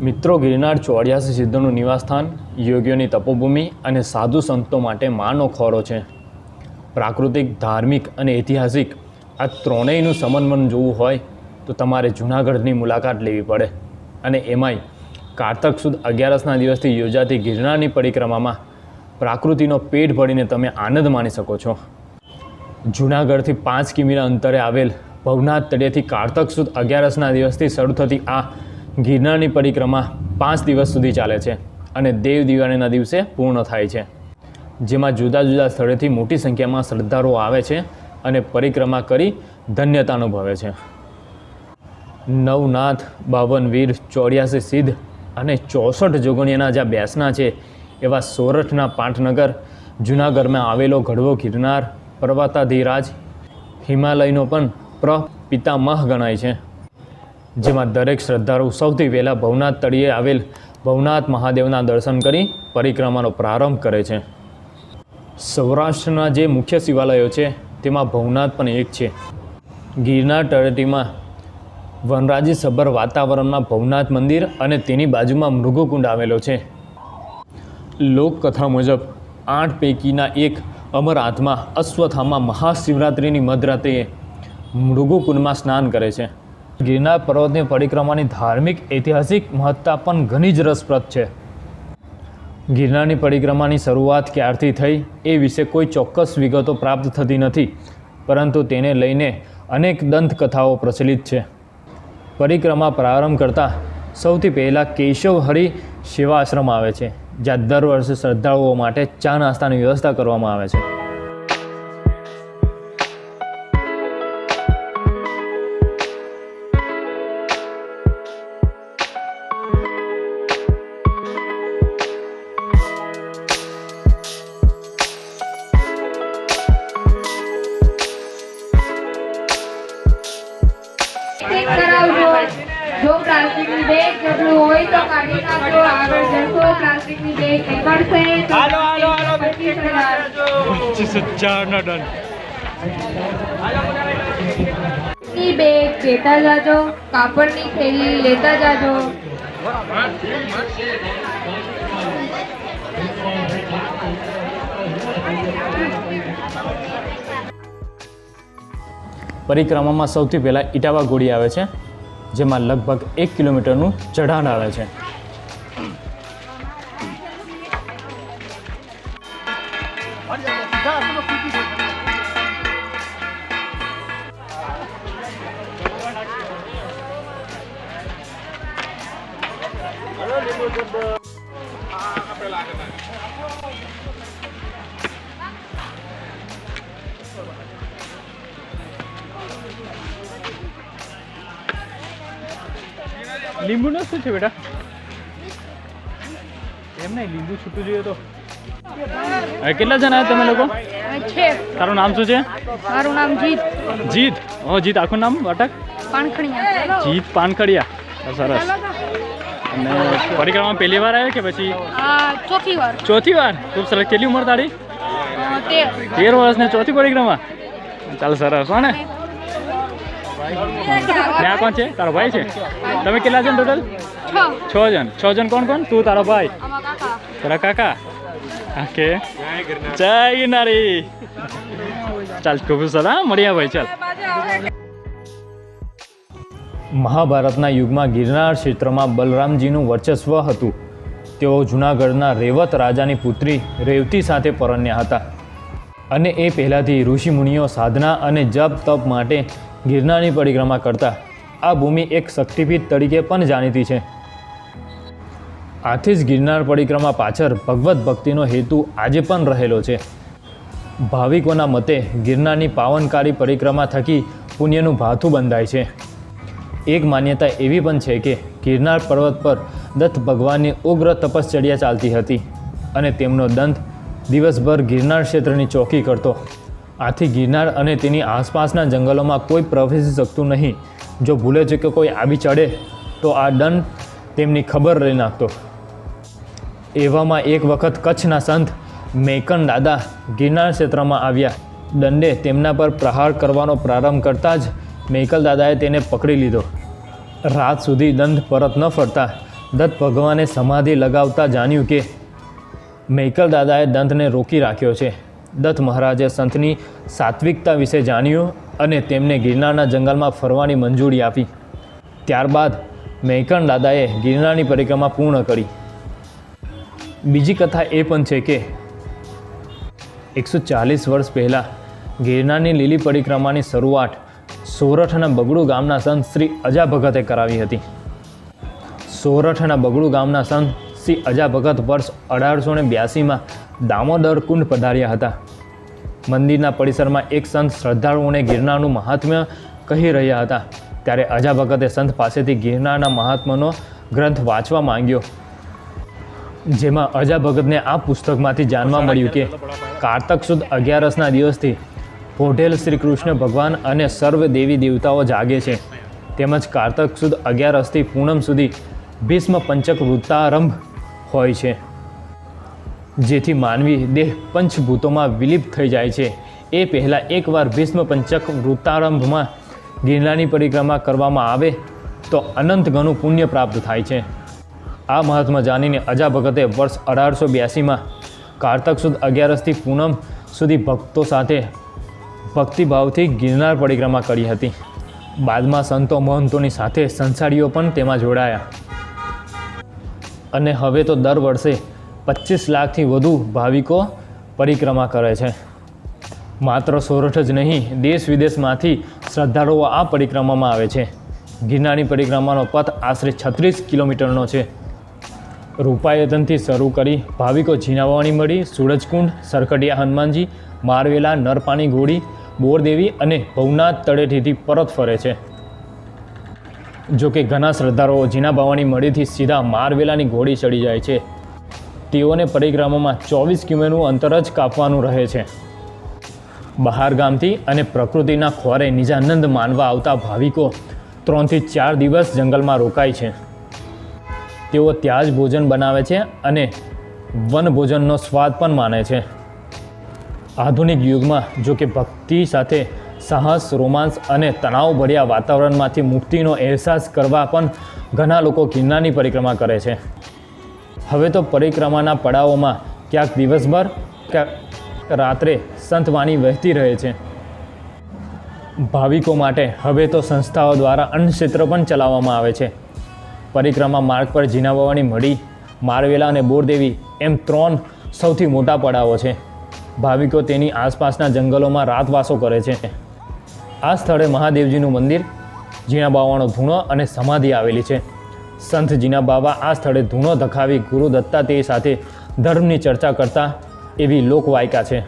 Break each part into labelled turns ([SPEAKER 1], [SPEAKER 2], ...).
[SPEAKER 1] મિત્રો, ગિરનાર 84 સિદ્ધોનું નિવાસસ્થાન, યોગીઓની તપોભૂમિ અને સાધુ સંતો માટે માનો ખોરો છે. પ્રાકૃતિક, ધાર્મિક અને ઐતિહાસિક આ ત્રણેયનું સમન્વય જોવું હોય તો તમારે જૂનાગઢની મુલાકાત લેવી પડે. અને એમાંય કારતક સુદ 11ના દિવસથી યોજાતી ગિરનારની પરિક્રમામાં પ્રકૃતિનો પેટ ભરીને તમે આનંદ માણી શકો છો. જૂનાગઢથી 5 કિમીના અંતરે આવેલ ભવનાથ તળિયેથી કારતક સુદ 11ના દિવસથી શરૂ થતી આ ગિરનારની પરિક્રમા 5 દિવસ સુધી ચાલે છે અને દેવ દિવાળીના દિવસે પૂર્ણ થાય છે, જેમાં જુદા જુદા સ્થળેથી મોટી સંખ્યામાં શ્રદ્ધાળુઓ આવે છે અને પરિક્રમા કરી ધન્યતા અનુભવે છે. નવનાથ, 52 વીર, 84 સિદ્ધ અને 64 જોગણીયાના જ્યાં બેસના છે એવા સોરઠના પાટનગર જૂનાગઢમાં આવેલો ગઢવો ગિરનાર પર્વતાધિરાજ હિમાલયનો પણ પ્રપિતામહ ગણાય છે, જેમાં દરેક શ્રદ્ધાળુ સૌથી પહેલાં ભવનાથ તળિયે આવેલ ભવનાથ મહાદેવના દર્શન કરી પરિક્રમાનો પ્રારંભ કરે છે. સૌરાષ્ટ્રના જે મુખ્ય શિવાલયો છે તેમાં ભવનાથ પણ એક છે. ગિરનાર તળેટીમાં વનરાજી સભર વાતાવરણમાં ભવનાથ મંદિર અને તેની બાજુમાં મૃગુકુંડ આવેલો છે. લોકકથા મુજબ 8 પૈકીના એક અમર આત્મા અશ્વત્થામા મહાશિવરાત્રિની મધરાત્રિએ મૃગુકુંડમાં સ્નાન કરે છે. ગિરનાર પર્વતની પરિક્રમાની ધાર્મિક ઐતિહાસિક મહત્તા પણ ઘણી જ રસપ્રદ છે. ગિરનારની પરિક્રમાની શરૂઆત ક્યારથી થઈ એ વિશે કોઈ ચોક્કસ વિગતો પ્રાપ્ત થતી નથી, પરંતુ તેને લઈને અનેક દંતકથાઓ પ્રચલિત છે. પરિક્રમા પ્રારંભ કરતાં સૌથી પહેલાં કેશવહરિ સેવા આશ્રમ આવે છે, જ્યાં દર વર્ષે શ્રદ્ધાળુઓ માટે ચા નાસ્તાની વ્યવસ્થા કરવામાં આવે છે.
[SPEAKER 2] જો પ્લાસ્ટિકની બેગ જબલું હોય તો કાઢી નાખો. આગળ જશો, પ્લાસ્ટિકની બેગ નીકળશે તો
[SPEAKER 1] 25,000 ના ડન.
[SPEAKER 2] ની બેગ લેતા જાજો, કાપડની થેલી લેતા જાજો.
[SPEAKER 1] પરિક્રમામાં સૌથી પહેલાં ઇટાવા ઘોડી આવે છે, જેમાં લગભગ 1 કિલોમીટરનું ચઢાણ આવે છે. લીંબુનો શું છે બેટા? એમ નહીં, લીંબુ છૂટું જોઈએ તો. કેટલા જણા તમે લોકો? તારું નામ શું છે?
[SPEAKER 2] મારું નામ જીત.
[SPEAKER 1] જીત? ઓ જીત, આખું નામ અટક?
[SPEAKER 2] પાનખડિયા.
[SPEAKER 1] જીત પાનખડિયા. સરસ. અને પરિક્રમા પહેલી વાર આવે કે પછી?
[SPEAKER 2] ચોથી વાર.
[SPEAKER 1] ચોથી વાર? ખૂબ સરસ. કેટલી ઉંમર તારી? 13 વર્ષની ચોથી પરિક્રમા. ચાલ સરસ. હો ને? ત્યાં કોણ છે? તારો ભાઈ છે? તમે કેટલા જણ ટોટલ? 6 જણ. 6 જણ કોણ કોણ? તું, તારો ભાઈ, તારા કાકા. ઓકે, જય ગિરનારી. ચાલ ખૂબ સરસ. હા, મળ્યા ભાઈ. ચાલ. મહાભારતના યુગમાં ગિરનાર ક્ષેત્રમાં બલરામજીનું વર્ચસ્વ હતું. તેઓ જૂનાગઢના રેવત રાજાની પુત્રી રેવતી સાથે પરણ્યા હતા અને એ પહેલાંથી ઋષિમુનિઓ સાધના અને જપ તપ માટે ગિરનારની પરિક્રમા કરતા. આ ભૂમિ એક શક્તિપીઠ તરીકે પણ જાણીતી છે. આથી જ ગિરનાર પરિક્રમા પાછળ ભગવત ભક્તિનો હેતુ આજે પણ રહેલો છે. ભાવિકોના મતે ગિરનારની પાવનકારી પરિક્રમા થકી પુણ્યનું ભાથું બંધાય છે. એક માન્યતા એવી પણ છે કે ગિરનાર પર્વત પર દત્ત ભગવાનની ઉગ્ર તપશ્ચર્યા ચાલતી હતી અને તેમનો દંત દિવસભર ગિરનાર ક્ષેત્રની ચોકી કરતો. આથી ગિરનાર અને તેની આસપાસના જંગલોમાં કોઈ પ્રવેશી શકતું નહીં. જો ભૂલે છે કે કોઈ આવી ચડે તો આ દંડ તેમની ખબર લઈ નાખતો. એવામાં એક વખત કચ્છના સંત મેકન દાદા ગિરનાર ક્ષેત્રમાં આવ્યા. દંડે તેમના પર પ્રહાર કરવાનો પ્રારંભ કરતાં જ મેકલ દાદાએ તેને પકડી લીધો. રાત સુધી દંડ પરત ન ફરતા દત્ત ભગવાને સમાધિ લગાવતા જાણ્યું કે મૈકલ દાદાએ દંતને રોકી રાખ્યો છે. દત્ત મહારાજે સંતની સાત્વિકતા વિશે જાણ્યું અને તેમને ગિરનારના જંગલમાં ફરવાની મંજૂરી આપી. ત્યારબાદ મૈકલ દાદાએ ગિરનારની પરિક્રમા પૂર્ણ કરી. બીજી કથા એ પણ છે કે 140 વર્ષ પહેલાં ગિરનારની લીલી પરિક્રમાની શરૂઆત સોરઠના બગડુ ગામના સંત શ્રી અજા ભગતે કરાવી હતી. સોરઠના બગડુ ગામના સંત શ્રી અજા ભગત વર્ષ 1882માં દામોદર કુંડ પધાર્યા હતા. મંદિરના પરિસરમાં એક સંત શ્રદ્ધાળુઓને ગિરનારનું મહાત્મ્ય કહી રહ્યા હતા. ત્યારે અજા ભગતે સંત પાસેથી ગિરનારના મહાત્મ્યનો ગ્રંથ વાંચવા માંગ્યો, જેમાં અજા ભગતને આ પુસ્તકમાંથી જાણવા મળ્યું કે કારતક સુદ 11ના દિવસથી પોઢેલ શ્રી કૃષ્ણ ભગવાન અને સર્વ દેવી દેવતાઓ જાગે છે. તેમજ કારતક સુદ 11થી પૂનમ સુધી ભીષ્મ પંચક વૃત્તારંભ હોય છે, જેથી માનવી દેહ પંચભૂતોમાં વિલીપ થઈ જાય છે. એ પહેલાં એકવાર ભીષ્મ પંચક વૃત્તારંભમાં ગિરનારની પરિક્રમા કરવામાં આવે તો અનંત ગણું પુણ્ય પ્રાપ્ત થાય છે. આ મહાત્મા જાણીને અજા ભગતે વર્ષ 1882માં કારતક સુદ 11થી પૂનમ સુધી ભક્તો સાથે ભક્તિભાવથી ગિરનાર પરિક્રમા કરી હતી. બાદમાં સંતો મહંતોની સાથે સંસારીઓ પણ તેમાં જોડાયા અને હવે તો દર વર્ષે 25 લાખથી વધુ ભાવિકો પરિક્રમા કરે છે. માત્ર સોરઠ જ નહીં, દેશ વિદેશમાંથી શ્રદ્ધાળુઓ આ પરિક્રમામાં આવે છે. ગિરનારની પરિક્રમાનો પથ આશરે 36 કિલોમીટરનો છે. રૂપાયતનથી શરૂ કરી ભાવિકો ઝીણાવાણી મળી, સૂરજકુંડ, સરકટિયા હનુમાનજી, મારવેલા, નરપાણી ઘોડી, બોરદેવી અને ભવનાથ તળેટીથી પરત ફરે છે. જો કે ઘણા શ્રદ્ધાળુઓ ઝીણા બાવાની મળીથી સીધા મારવેલાની ઘોડી ચડી જાય છે. તેઓને પરિક્રમામાં 24 કિમીનું અંતર જ કાપવાનું રહે છે. બહાર ગામથી અને પ્રકૃતિના ખોરે નિજાનંદ માનવા આવતા ભાવિકો 3 થી 4 દિવસ જંગલમાં રોકાય છે. તેઓ ત્યાં જ ભોજન બનાવે છે અને વન ભોજનનો સ્વાદ પણ માને છે. આધુનિક યુગમાં જો કે ભક્તિ સાથે સાહસ, રોમાંસ અને તણાવભર્યા વાતાવરણમાંથી મુક્તિનો અહેસાસ કરવા પણ ઘણા લોકો ગિરનારની પરિક્રમા કરે છે. હવે તો પરિક્રમાના પડાવોમાં ક્યાંક દિવસભર, ક્યાંક રાત્રે સંતવાણી વહેતી રહે છે. ભાવિકો માટે હવે તો સંસ્થાઓ દ્વારા અન્નક્ષેત્ર પણ ચલાવવામાં આવે છે. પરિક્રમા માર્ગ પર ઝીણાવાવાની મઢી, મારવેલા અને બોરદેવી એમ 3 સૌથી મોટા પડાવો છે. ભાવિકો તેની આસપાસના જંગલોમાં રાતવાસો કરે છે. આ સ્થળે મહાદેવજીનું મંદિર, ઝીણાબાવાનો ધૂણો અને સમાધિ આવેલી છે. સંત ઝીણાબાવા આ સ્થળે ધૂણો ધખાવી ગુરુ દત્તાત્રેય સાથે ધર્મની ચર્ચા કરતા એવી લોકવાયકા છે.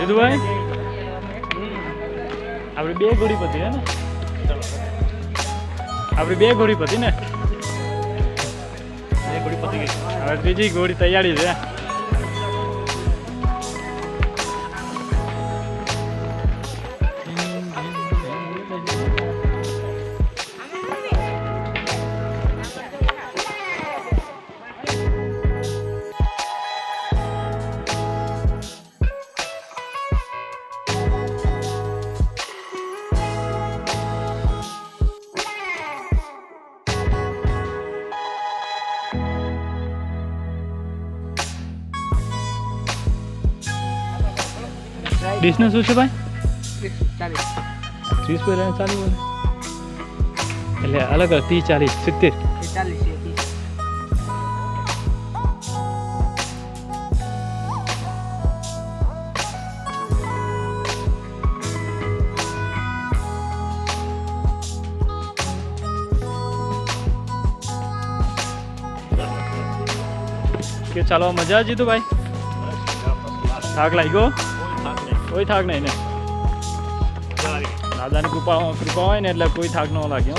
[SPEAKER 3] જીતુભાઈ આપણી બે ઘોડી પતી હે ને આપણી બે ઘોડી પતી ને બે ઘોડી પતી ગઈ હવે ત્રીજી ઘોડી તૈયારી છે ડીશનું શું છે ભાઈ 30 પહેલાં 40 બોલે એટલે અલગ અલગ 30 40 70 કે ચાલવા મજા આવી તો ભાઈ થાક લાગ્યો કોઈ થાક નહીં ને દાદાની કૃપા હોય ને એટલે કોઈ થાક ન લાગે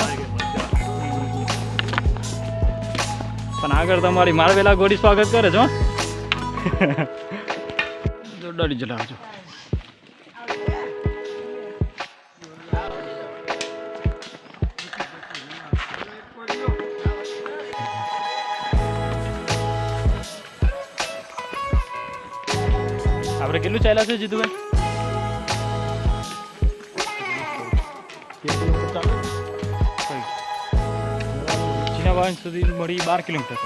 [SPEAKER 3] પણ આગળ તમારી માળવેલા ઘોડી સ્વાગત કરે છો ડરી જલાવજો આપણે કેટલું ચાલ્યા છે જીતુભાઈ ચીનાવાન સુધી મળી 12 કિલોમીટર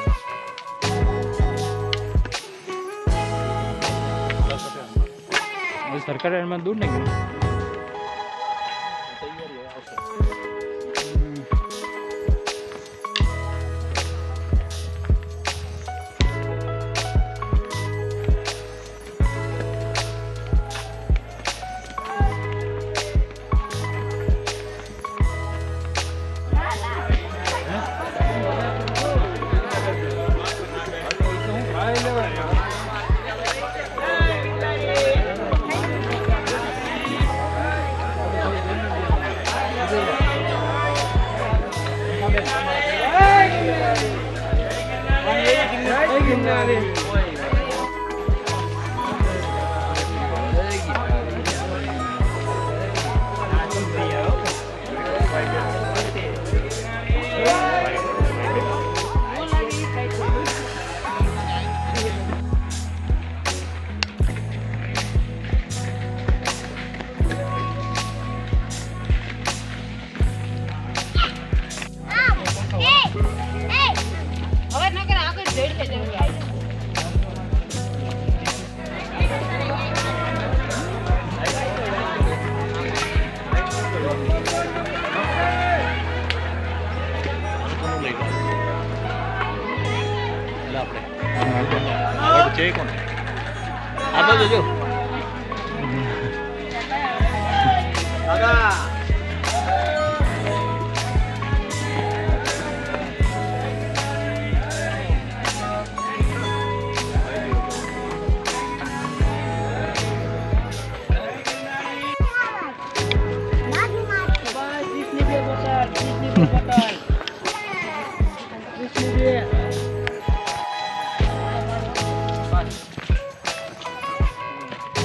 [SPEAKER 3] સરકારી એમાં દૂર નહીં ગયું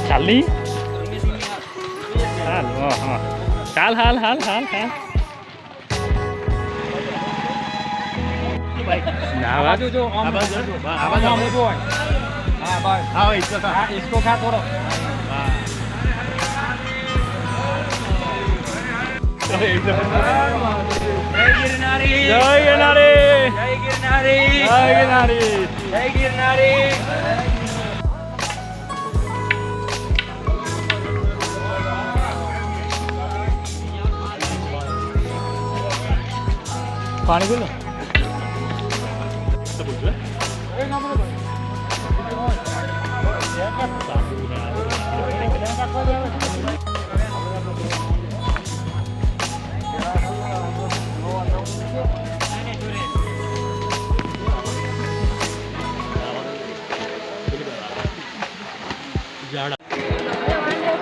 [SPEAKER 3] ચાલી હાલ હાલ હાલ હાલ હાલ હાલ ના બાજુ જો આવાજ મોટો હોય હા બસ હા इसको खा થોડો જય ગિરનારી જય ગિરનારી જય ગિરનારી જય ગિરનારી જય ગિરનારી પાણી બોલો ઝાડા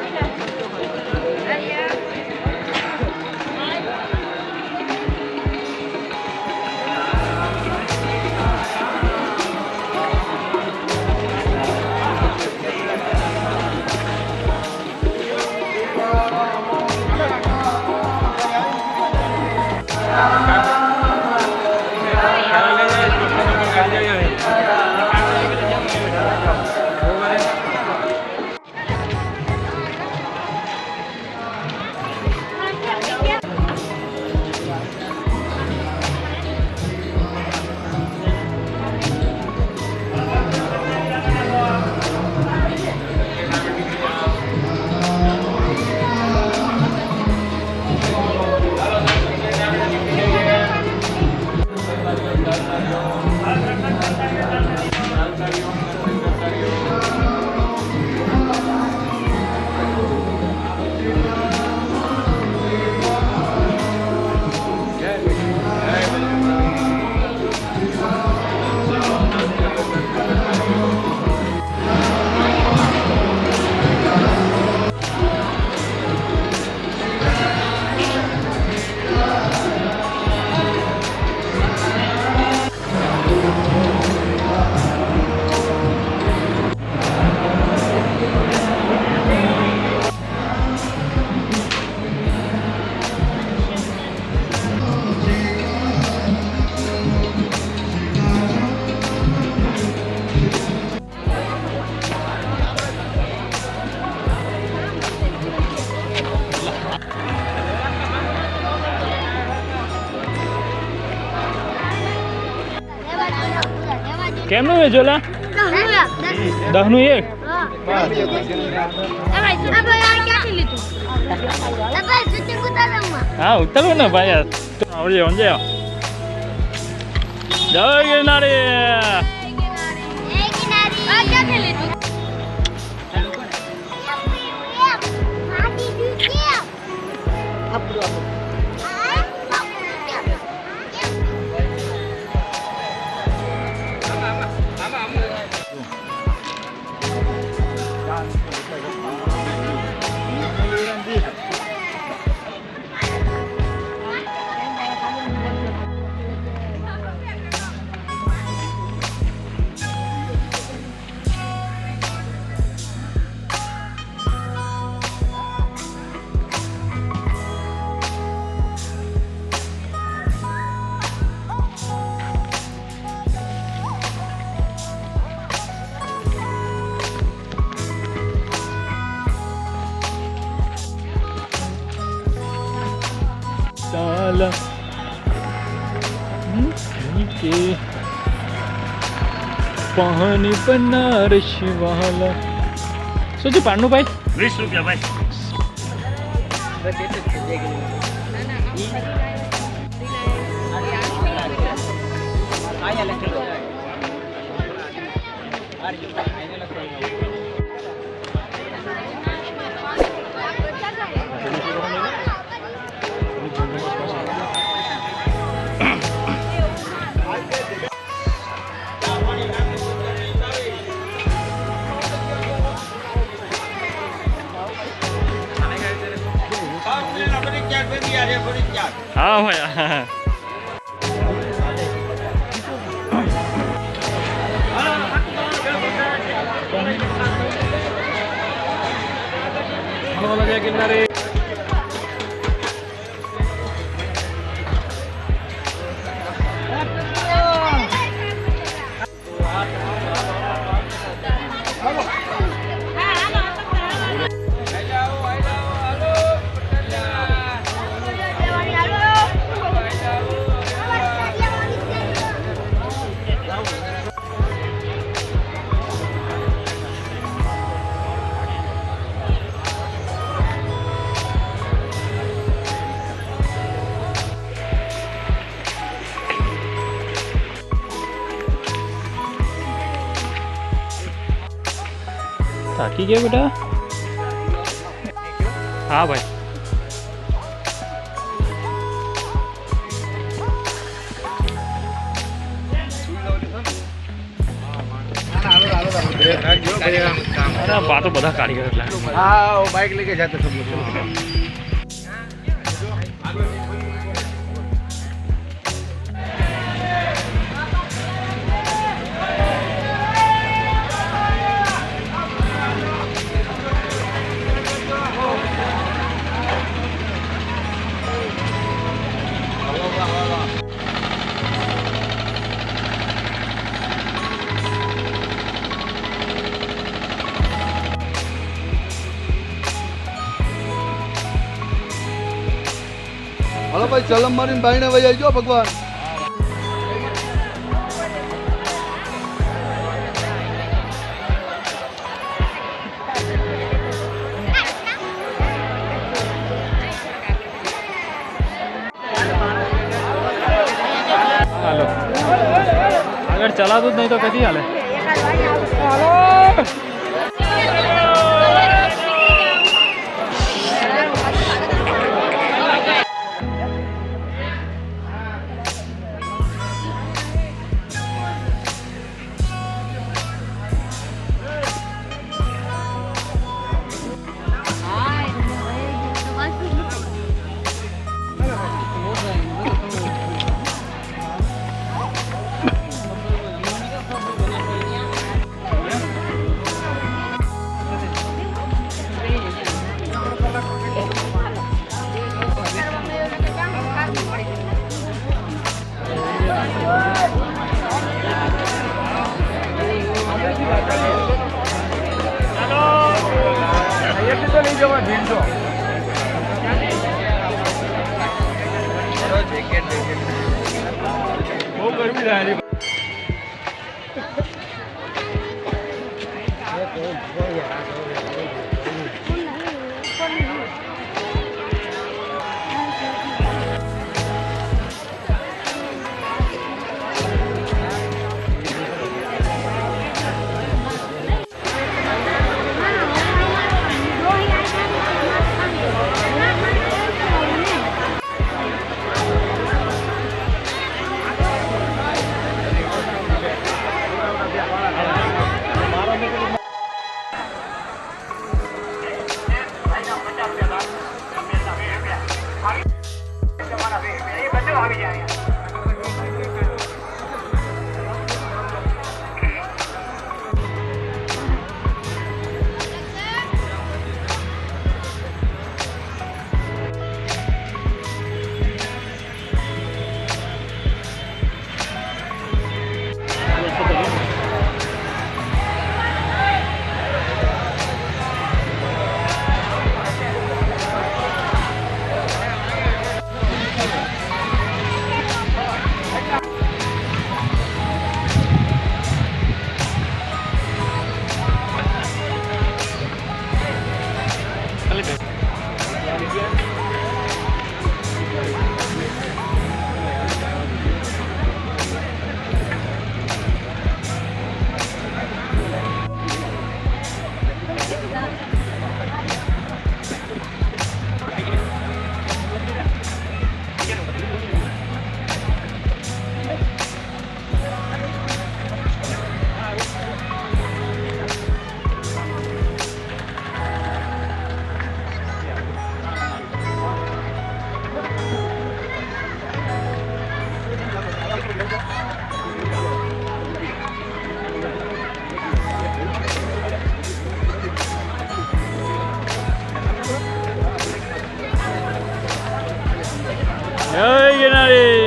[SPEAKER 3] કેમનું વેચો લા 10નું એક હા ઉતરો ને ભાઈ આવડે ઓંજે જય ગિરનારી ચાલ કે પાણી બનારસ વાલા શું છે પાનનું ભાઈ 20 રૂપિયા ભાઈ હા ભાઈ કિનારે થાકી ગયા બેટા હા ભાઈ બાતો બધા કારીગર એટલે
[SPEAKER 4] हाँ बाइक लेके जाते सब लोग હલો ભાઈ ચલમ મારીને બાઈને વહી આવજો ભગવાન.
[SPEAKER 3] હાલો આગળ ચલાતું જ નહીં તો કદી હાલે. બહુ ગરમી લાગે. જય ગિરનારી.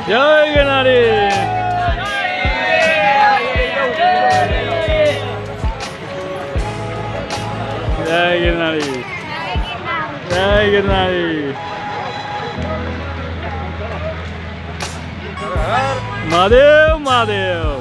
[SPEAKER 3] જય ગિરનારી. જય ગિરનારી. જય ગિરનારી. મહાદેવ મહાદેવ.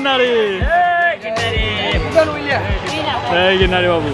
[SPEAKER 3] ગિરનારી જય ગિરનારી બાબુ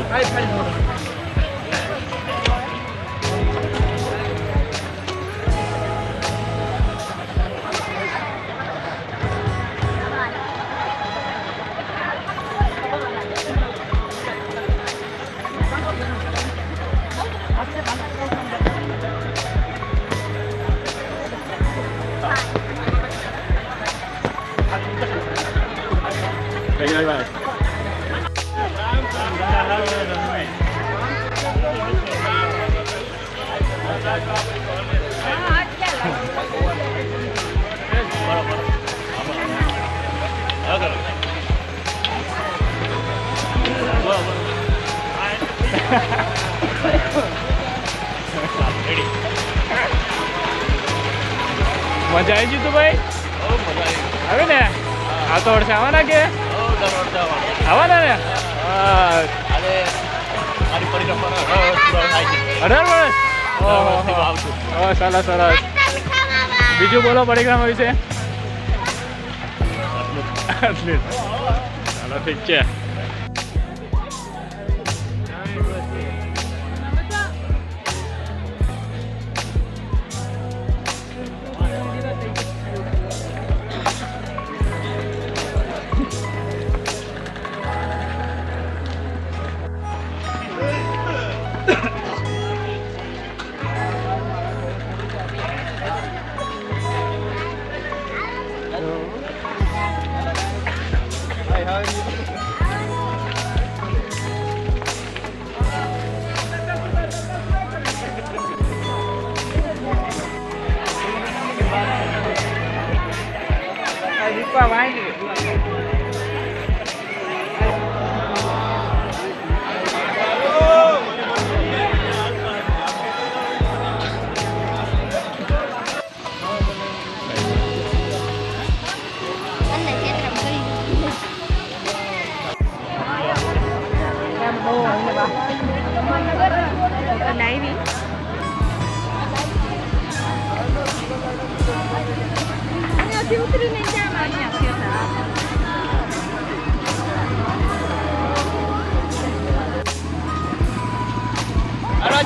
[SPEAKER 3] મજા આવી ગઈ તું ભાઈ આવે ને આવતો વર્ષે આવવાના કે આવવાના ને 18 વર્ષ સરસ સરસ બીજું બોલો પરિક્રમા વિશે ચાલો ઠીક છે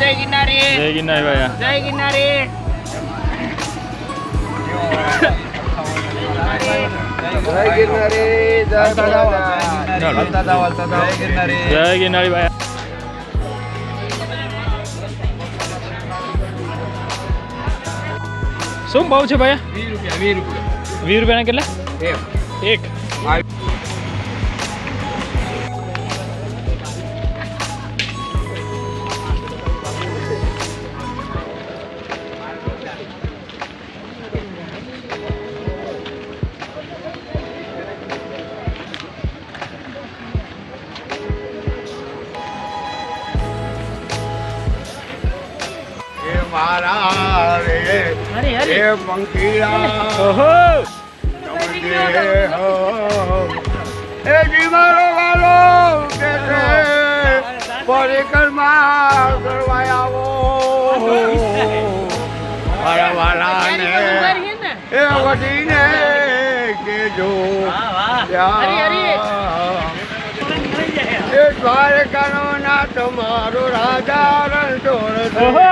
[SPEAKER 5] જય ગિરનારી
[SPEAKER 3] જય ગિરનારી ભાઈ
[SPEAKER 5] જય ગિરનારી
[SPEAKER 3] જય ગિરનારી ભાઈ શું ભાવ છે ભાઈ 20 રૂપિયાના કેટલા એક
[SPEAKER 4] મારા રે એ પંખીડા
[SPEAKER 3] ઓહો
[SPEAKER 4] એ જીવારો વાલો કે છે પરિક્રમા કરવા આવો મારા વાલાને એ વડીને કેજો એ દ્વારકાનો ના તમારો રાજા રણછોડ
[SPEAKER 3] ઓહો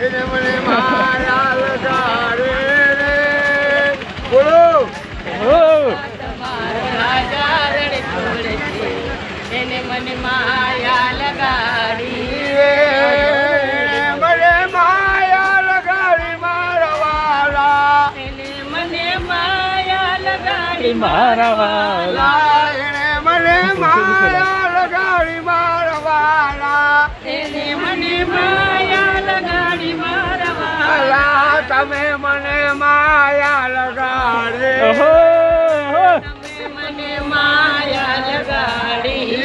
[SPEAKER 4] એને મને માયા લગાડે રે બોલો
[SPEAKER 3] ઓહો
[SPEAKER 5] એને મને માયા લગાડી
[SPEAKER 4] મને માયા લગાડી મારા વાલા
[SPEAKER 5] એને મને માયા લગાડી
[SPEAKER 3] મારા વાલા
[SPEAKER 4] એને મને માયા લગાડી મારા વાલા
[SPEAKER 5] એને મને માયા લગાડી મારા વાલા
[SPEAKER 4] અલા તમે મને માયા લગાડે
[SPEAKER 3] ઓહો
[SPEAKER 5] તમે મને માયા લગાડી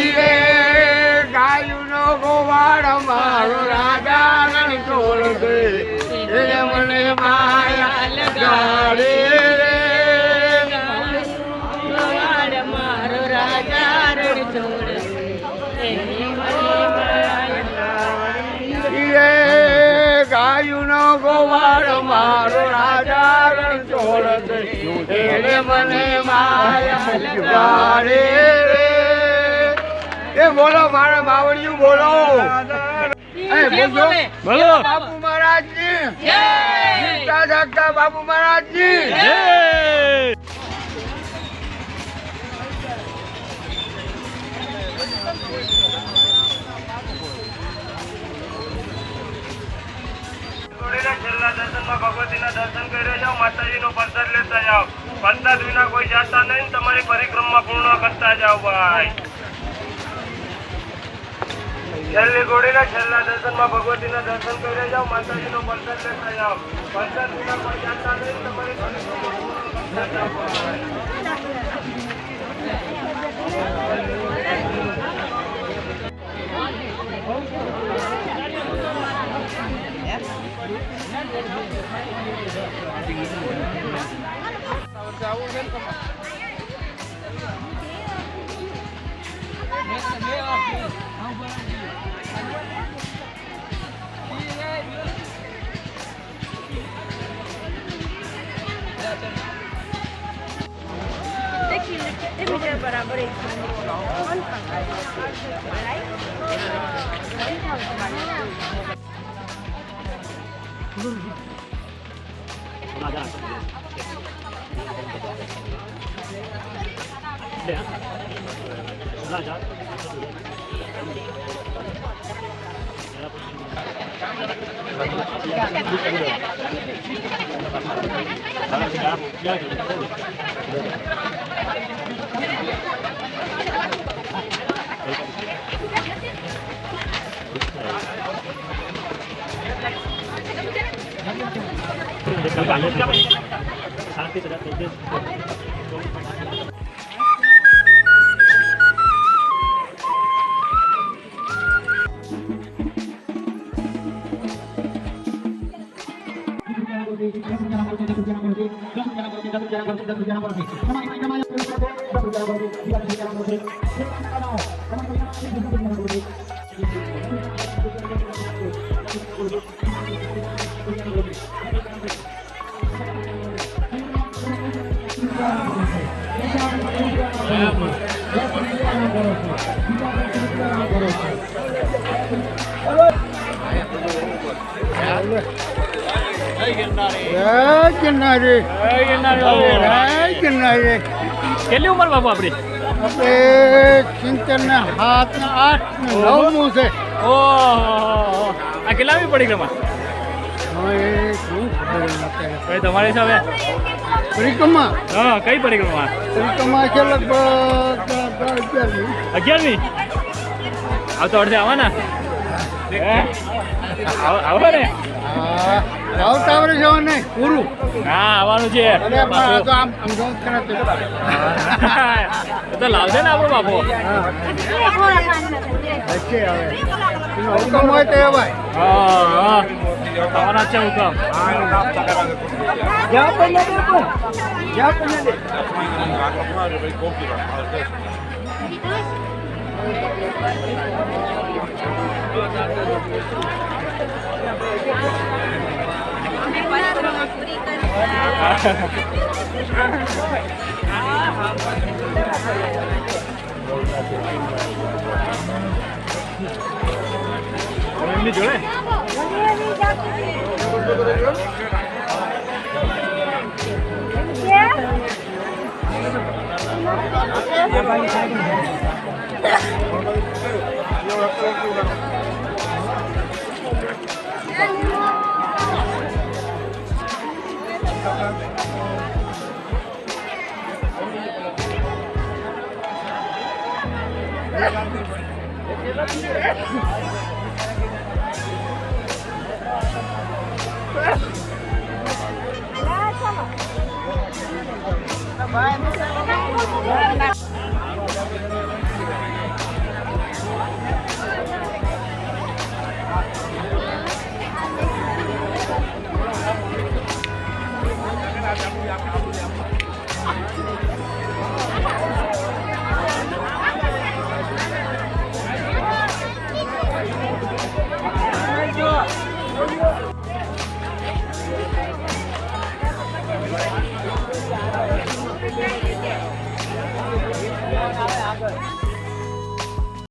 [SPEAKER 4] ગાયુનો ગોવાળ મારો રાજા રણછોડ છે એને મને માયા લગાડે
[SPEAKER 5] ગવાડ મારો રાજા રણછોડ એની મને માયા
[SPEAKER 4] ગાયુનો ગોવાળ મારો રાજા રણછોડ છે એને મને માયા લગાડે રે. એ બોલો મારા બાવળિયું બોલો. એ બોલો
[SPEAKER 3] બોલો
[SPEAKER 4] બાપુ મહારાજની
[SPEAKER 5] જય
[SPEAKER 4] જીવતા જાગતા બાપુ મહારાજની.
[SPEAKER 3] જય
[SPEAKER 6] છેલ્લા દર્શનમાં ભગવતીના દર્શન કરી જાઓ, માતાજીનો પ્રસાદ લેતા જાઓ. પ્રસાદ વિના કોઈ જાતા નહીં, તમારી પરિક્રમા પૂર્ણ કરતા જાઓ ભાઈ. છેલ્લી ઘોડીના છેલ્લા દર્શનમાં ભગવતીના દર્શન કરી જાઓ, માતાજીનો પ્રસાદ લેતા જાઓ. પ્રસાદ વિના કોઈ જાતા નહીં, તમારી પરિક્રમા પૂર્ણ કરતા જાઓ ભાઈ.
[SPEAKER 4] જય કિન્નારી જય કિન્નારી.
[SPEAKER 3] કેટલી ઉંમર બાપુ આપણી?
[SPEAKER 4] આપણે 70 ને 7 ને 8 ને 9 છે.
[SPEAKER 3] ઓહો આ કેટલામી પરિક્રમા?
[SPEAKER 4] હવે શું ખબર અત્યારે.
[SPEAKER 3] ભાઈ તમારી હિસાબે
[SPEAKER 4] પરિક્રમા
[SPEAKER 3] હા કઈ પરિક્રમા?
[SPEAKER 4] છે લગભગ 11મી.
[SPEAKER 3] 11મી? આવતો અડધે આવવાના? આવો ને?
[SPEAKER 4] આવતા વર્ષે જવાનું નહીં પૂરું.
[SPEAKER 3] હા આવવાનું છે.
[SPEAKER 4] અરે પણ આ તો આમ સમજાવ ખરા
[SPEAKER 3] તો લાવશે ને આપણો બાપુ.
[SPEAKER 4] વચ્ચે આવે હુકમ હોય તો એ ભાઈ.
[SPEAKER 3] હા આવવાના છે હુકમ.
[SPEAKER 4] જ્યાં પણ જ્યાં પણ
[SPEAKER 3] એમની જોડે
[SPEAKER 4] આગળ